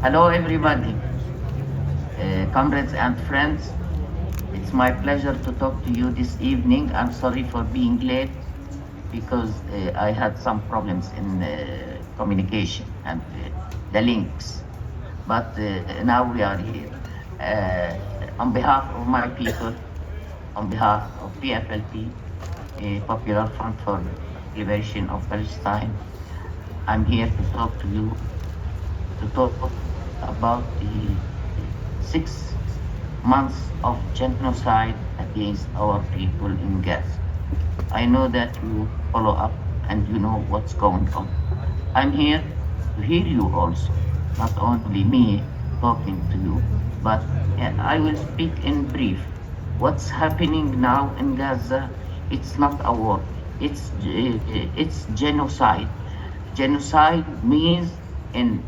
Hello, everybody, comrades and friends. It's my pleasure to talk to you this evening. I'm sorry for being late because I had some problems in communication and the links. But now we are here. On behalf of my people, on behalf of PFLP, Popular Front for Liberation of Palestine, I'm here to talk to you to talk about the 6 months of genocide against our people in Gaza. I know that you follow up and you know what's going on. I'm here to hear you also, not only me talking to you, but I will speak in brief. What's happening now in Gaza, it's not a war, it's genocide. Genocide means in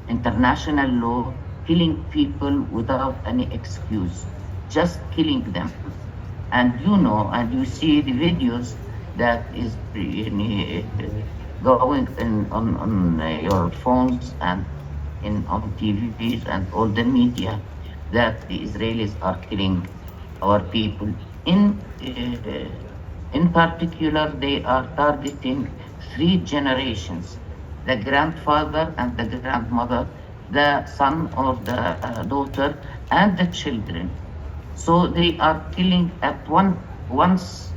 international law, killing people without any excuse, just killing them. And you know, and you see the videos that is going on your phones and on TVs and all the media that the Israelis are killing our people. In particular, they are targeting 3 generations, the grandfather and the grandmother, the son or the daughter, and the children. So they are killing at once.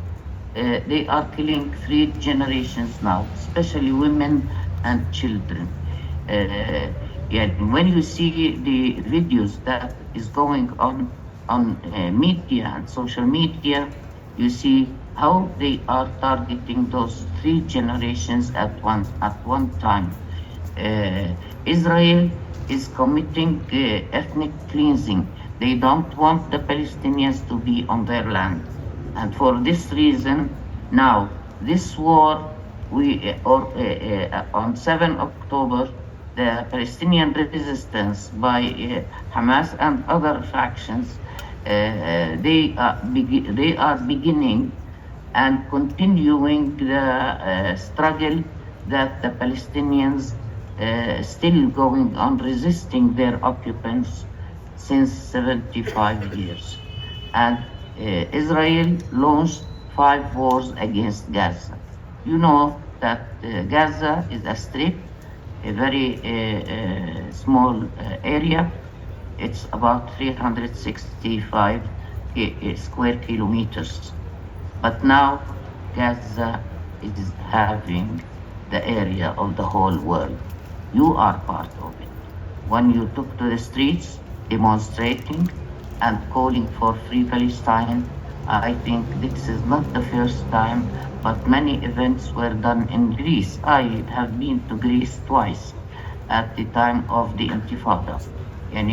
They are killing 3 generations now, especially women and children. When you see the videos that is going on media and social media, you see how they are targeting those 3 generations at one time. Israel is committing ethnic cleansing. They don't want the Palestinians to be on their land. And for this reason, now, this war, on 7 October, the Palestinian resistance by Hamas and other factions, they are beginning and continuing the struggle that the Palestinians still going on resisting their occupants since 75 years. And Israel launched 5 wars against Gaza. You know that Gaza is a strip, a very small area. It's about 365 square kilometers. But now Gaza is having the area of the whole world. You are part of it. When you took to the streets demonstrating and calling for free Palestine, I think this is not the first time, but many events were done in Greece. I have been to Greece twice at the time of the Intifada, in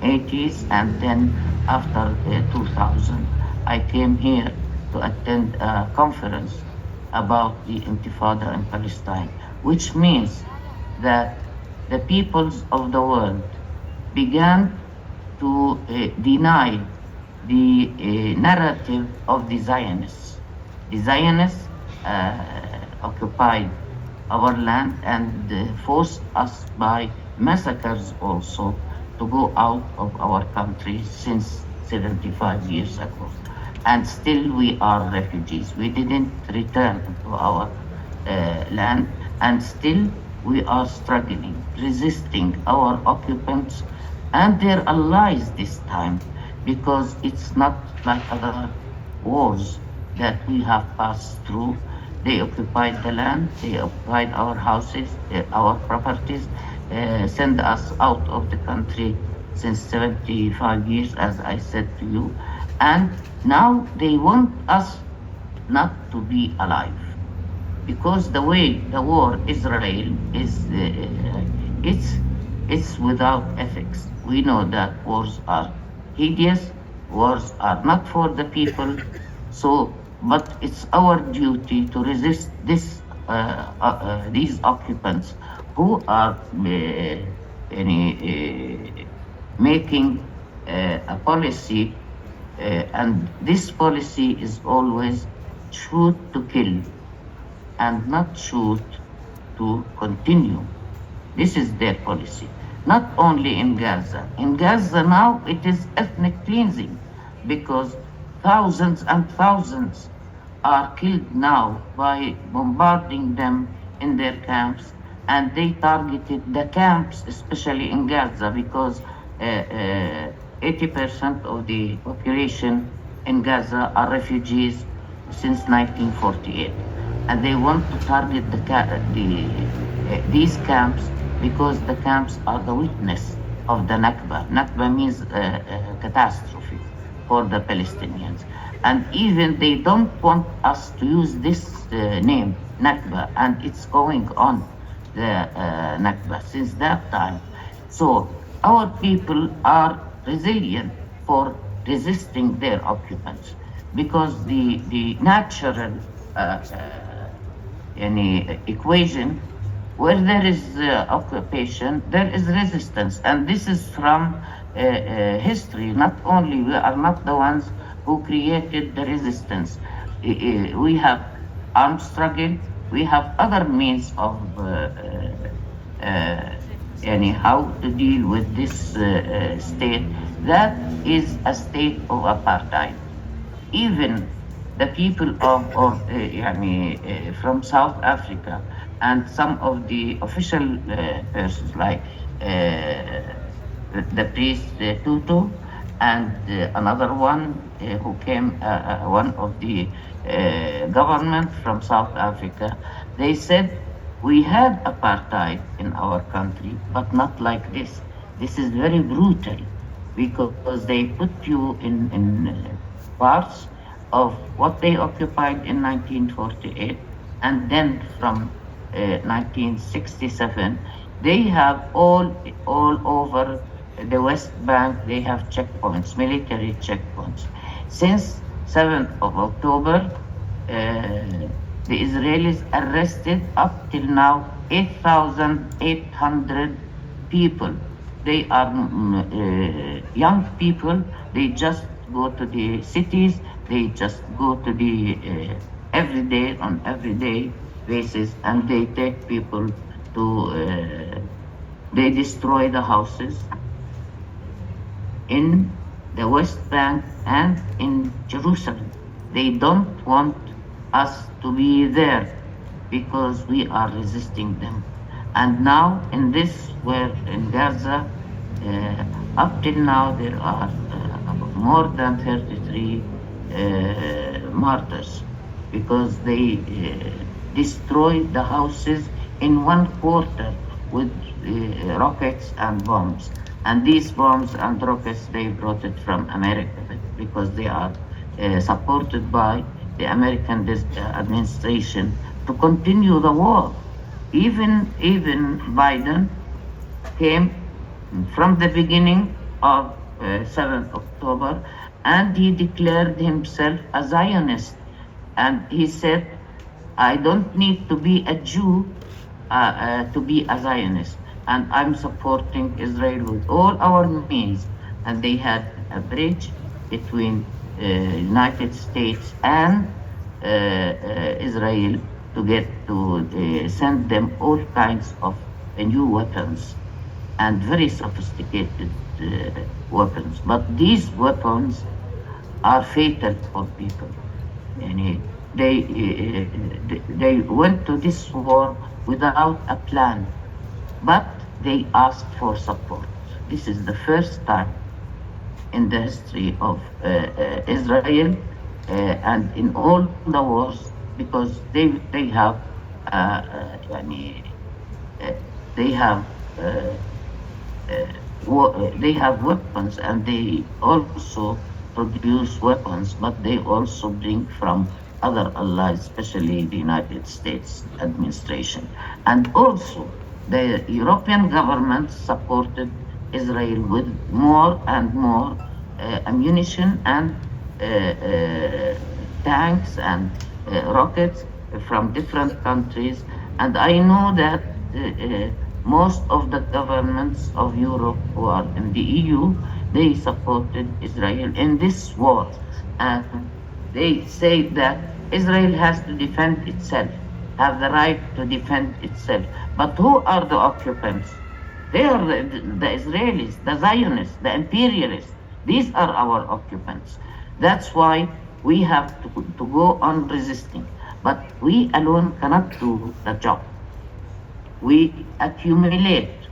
80s, and then after 2000. I came here to attend a conference about the Intifada in Palestine, which means that the peoples of the world began to deny the narrative of the Zionists. The Zionists occupied our land and forced us by massacres also to go out of our country since 75 years ago. And still we are refugees. We didn't return to our land, and still we are struggling, resisting our occupants and their allies this time, because it's not like other wars that we have passed through. They occupied the land, they occupied our houses, our properties, send us out of the country since 75 years, as I said to you. And now they want us not to be alive, because the way the war Israel is, it's without ethics. We know that wars are hideous, wars are not for the people. So, but it's our duty to resist these occupants who are making a policy. And this policy is always shoot to kill and not shoot to continue. This is their policy. Not only in Gaza. In Gaza now it is ethnic cleansing because thousands and thousands are killed now by bombarding them in their camps, and they targeted the camps, especially in Gaza, because 80% of the population in Gaza are refugees since 1948, and they want to target these camps because the camps are the witness of the Nakba. Nakba means catastrophe for the Palestinians. And even they don't want us to use this name, Nakba, and it's going on, the Nakba, since that time. So our people are resilient for resisting their occupants because the natural equation, where there is occupation, there is resistance. And this is from history. Not only we are not the ones who created the resistance. We have armed struggle. We have other means of how to deal with this state. That is a state of apartheid. Even the people from South Africa and some of the official persons like the priest Tutu and another one who came, one of the government from South Africa, they said, we had apartheid in our country, but not like this. This is very brutal because they put you in parts of what they occupied in 1948, and then from 1967, they have all over the West Bank, they have checkpoints, military checkpoints. Since 7th of October, the Israelis arrested up till now 8,800 people. They are young people. They just go to the cities. They just go to the everyday basis, and they take people to. They destroy the houses in the West Bank and in Jerusalem. They don't want us to be there because we are resisting them. And now in this, where in Gaza, up till now there are more than 33 martyrs because they destroyed the houses in one quarter with rockets and bombs. And these bombs and rockets, they brought it from America because they are supported by the American administration to continue the war. Even Biden came from the beginning of 7th October, and he declared himself a Zionist. And he said, I don't need to be a Jew to be a Zionist. And I'm supporting Israel with all our means. And they had a bridge between United States and Israel to get to send them all kinds of new weapons and very sophisticated weapons. But these weapons are fatal for people. And they went to this war without a plan, but they asked for support. This is the first time in the history of Israel and in all the wars, because they have weapons, and they also produce weapons, but they also bring from other allies, especially the United States administration. And also the European government supported Israel with more and more ammunition and tanks and rockets from different countries. And I know that most of the governments of Europe who are in the EU, they supported Israel in this war. And they say that Israel has to defend itself. have the right to defend itself. But who are the occupants? They are the Israelis, the Zionists, the imperialists. These are our occupants. That's why we have to go on resisting. But we alone cannot do the job. We accumulate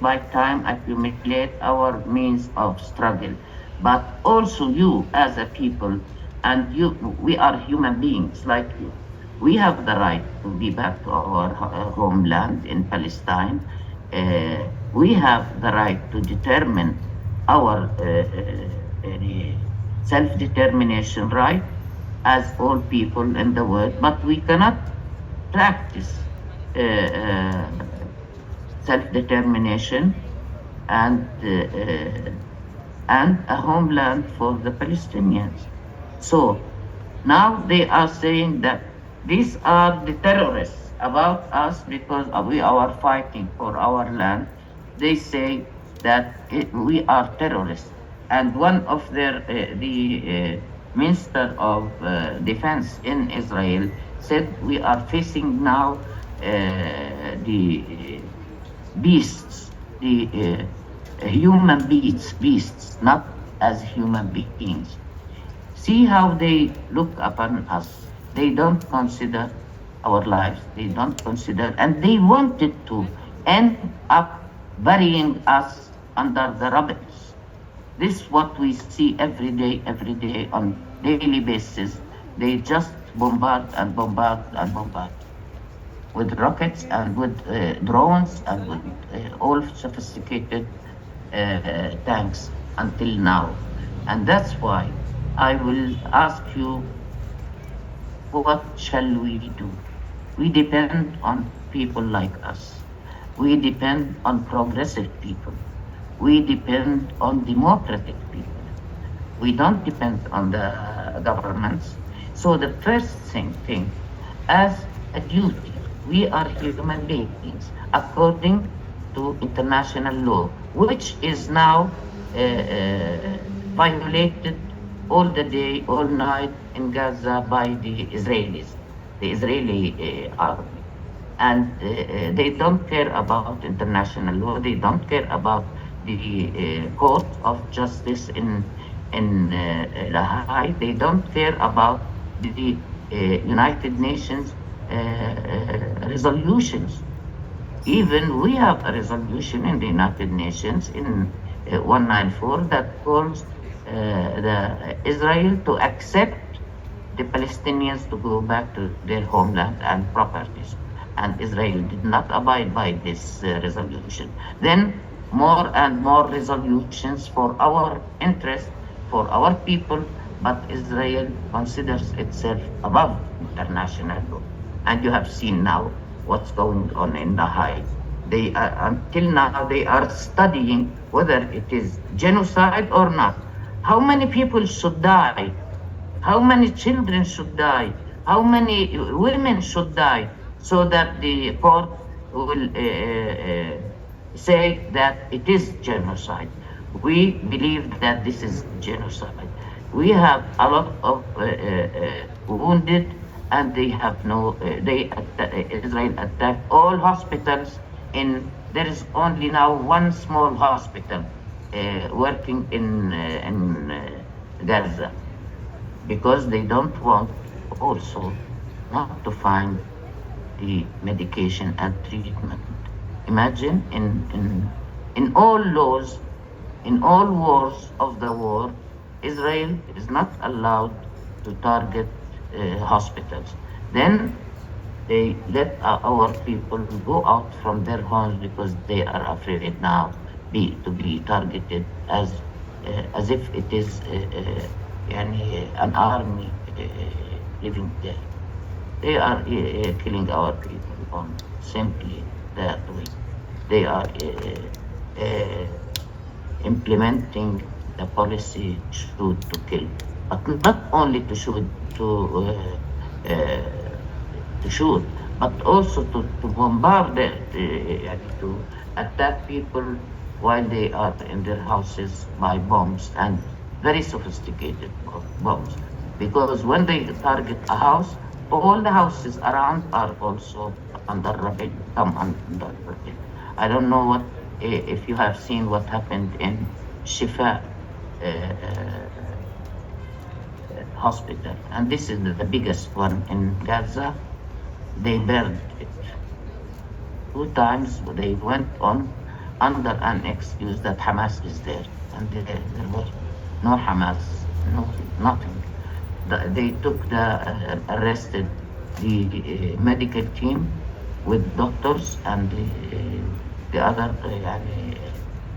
by time, accumulate our means of struggle. But also you as a people, and you, we are human beings like you. We have the right to be back to our homeland in Palestine. We have the right to determine our self-determination right as all people in the world, but we cannot practice self-determination and a homeland for the Palestinians. So now they are saying that these are the terrorists about us because we are fighting for our land. They say that we are terrorists. And one of their, the Minister of Defense in Israel said we are facing now the beasts, the human beasts, not as human beings. See how they look upon us. They don't consider our lives. They don't consider, and they wanted to end up burying us under the rubble. This is what we see every day on daily basis. They just bombard and bombard and bombard with rockets and with drones and with all sophisticated tanks until now. And that's why I will ask you, what shall we do? We depend on people like us. We depend on progressive people. We depend on democratic people. We don't depend on the governments. So the first thing, as a duty, we are human beings according to international law, which is now violated all the day, all night in Gaza by the Israelis, the Israeli army. And they don't care about international law. They don't care about the Court of Justice in La Haye. They don't care about the United Nations resolutions. Even we have a resolution in the United Nations in 194 that calls the Israel to accept the Palestinians to go back to their homeland and properties. And Israel did not abide by this resolution. Then more and more resolutions for our interest, for our people, but Israel considers itself above international law. And you have seen now what's going on in the Hague. They until now they are studying whether it is genocide or not. How many people should die? How many children should die? How many women should die? So that the court will say that it is genocide. We believe that this is genocide. We have a lot of wounded, and they have no. Israel attacked all hospitals. There is only now one small hospital working in Gaza, because they don't want also not to find the medication and treatment. Imagine in all laws, in all wars of the world, Israel is not allowed to target hospitals. Then they let our people go out from their homes because they are afraid now to be targeted as if it is an army living there. They are killing our people on simply that way. They are implementing the policy shoot to kill, but not only to shoot, to shoot, but also to bombard, to attack people while they are in their houses by bombs, and very sophisticated bombs. Because when they target a house, all the houses around are also under rabbil, come under rabbil. I don't know what if you have seen what happened in Shifa hospital, and this is the biggest one in Gaza. They burned it 2 times. They went on under an excuse that Hamas is there, and there was no Hamas, no nothing. They took arrested the medical team with doctors and the other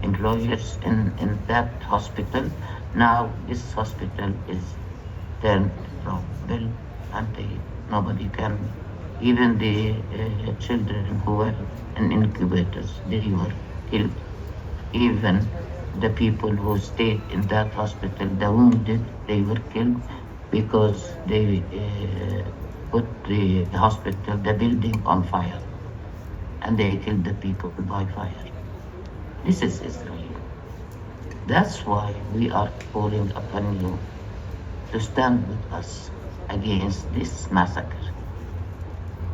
employers in that hospital. Now this hospital is turned from bill, and nobody can, even the children who were in incubators, they were killed. Even the people who stayed in that hospital, the wounded, they were killed because they put the hospital, the building on fire, and they killed the people by fire. This is Israel. That's why we are calling upon you to stand with us against this massacre.